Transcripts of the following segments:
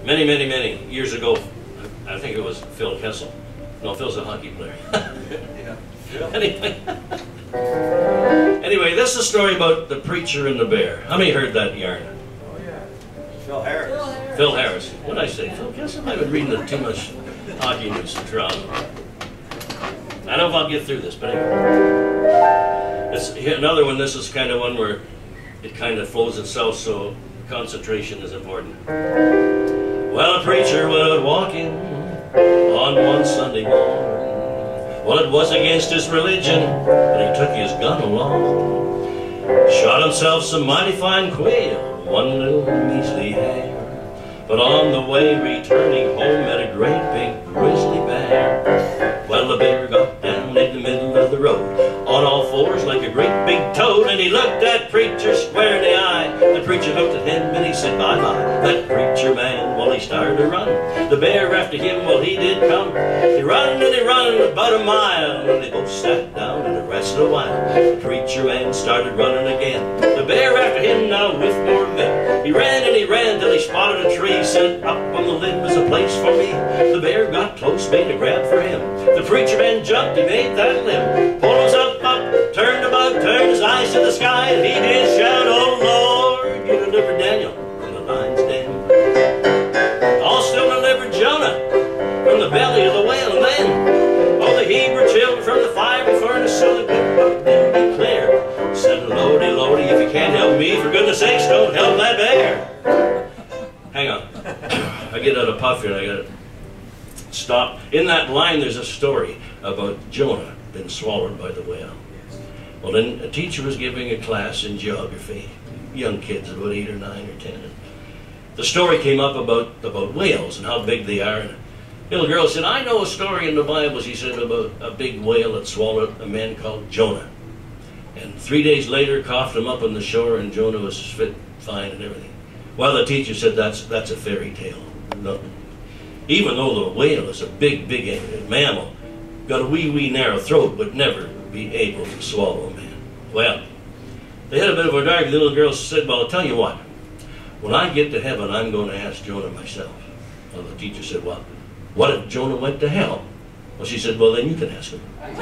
Many, many, many years ago, I think it was Phil Kessel. No, Phil's a hockey player. Yeah. Anyway, this is a story about the preacher and the bear. How many heard that yarn? Oh yeah. Phil Harris. Phil Harris. What did I say? Phil Kessel? I've been reading too much hockey news in Toronto. I don't know if I'll get through this, but anyway. It's another one. This is kind of one where it kind of flows itself, so concentration is important. Well, a preacher went out walking on one Sunday morning. Well, it was against his religion, but he took his gun along. Shot himself some mighty fine quail, one little measly hare. But on the way returning home met a great big grizzly bear. Well, the bear got down in the middle of the road, on all fours like a great big toad, and he looked that preacher square in the eye. The preacher looked at him and he said, bye-bye. That preacher man, well, he started to run. The bear after him, well, he did come. He run and he run about a mile, and they both sat down and rested a while. The preacher man started running again. The bear after him now with more vim. He ran and he ran till he spotted a tree, said, up on the limb is a place for me. The bear got close, made a grab for him. The preacher man jumped, he made that limb, pulled himself up, turned about, turned his eyes to the sky, and he did shout, oh Lord, you delivered Daniel from the lion's den. Also delivered Jonah from the belly of the whale, and then all the Hebrew children from the fiery furnace, so the good book did declare. Said, Lordy, Lordy, if you can't help me, for goodness sakes, don't help that bear. Hang on. I get out of puff here and I gotta stop. In that line there's a story about Jonah being swallowed by the whale. Well, then a teacher was giving a class in geography, young kids, about 8 or 9 or 10. And the story came up about whales and how big they are. And the little girl said, I know a story in the Bible, she said, about a big whale that swallowed a man called Jonah. And 3 days later coughed him up on the shore, and Jonah was fit, fine and everything. Well, the teacher said that's a fairy tale. No. Even though the whale is a big, big mammal, got a wee narrow throat, but never be able to swallow a man. Well, they had a bit of a dark. The little girl said, well, I'll tell you what. When I get to heaven, I'm going to ask Jonah myself. Well, the teacher said, well, what if Jonah went to hell? Well, she said, well, then you can ask him. Just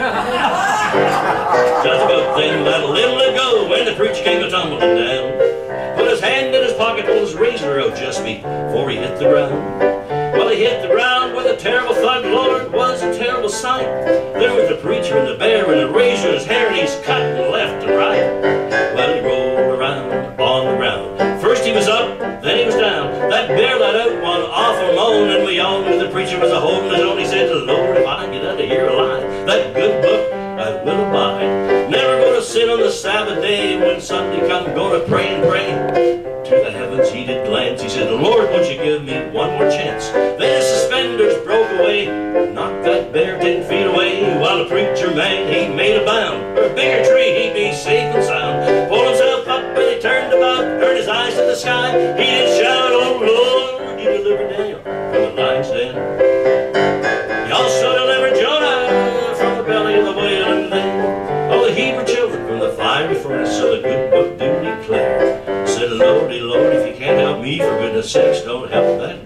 about then, that little ago, when the preacher came a-tumbling down, put his hand in his pocket, pulled his razor out just before he hit the ground. Well, he hit the ground with a terrible thud. Lord, it was a terrible sight. There was the preacher and the bear and the razor in his hair, and he's cutting left and right. Well, he rolled around on the ground. First he was up, then he was down. That bear let out one awful moan, and we all knew the preacher was a-holding his own. He said, Lord, if I get out of here alive, that good book I will abide. Never going to sit on the Sabbath day. When Sunday come, going to pray and pray. To the heavens he did glance. He said, Lord, won't you give me one more chance? Then his suspenders broke away, knocked that bear 10 feet away. While the preacher man, he made a bound for a bigger tree, he'd be safe and sound. Pulled himself up and he turned about, turned his eyes to the sky. He did shout, oh Lord, you delivered Daniel from the lion's den. He also delivered Jonah from the belly of the whale, and then all the Hebrew children from the fiery furnace, so the good book do declare. Said, Lordy, Lord, if you can't help me, for goodness sakes, don't help that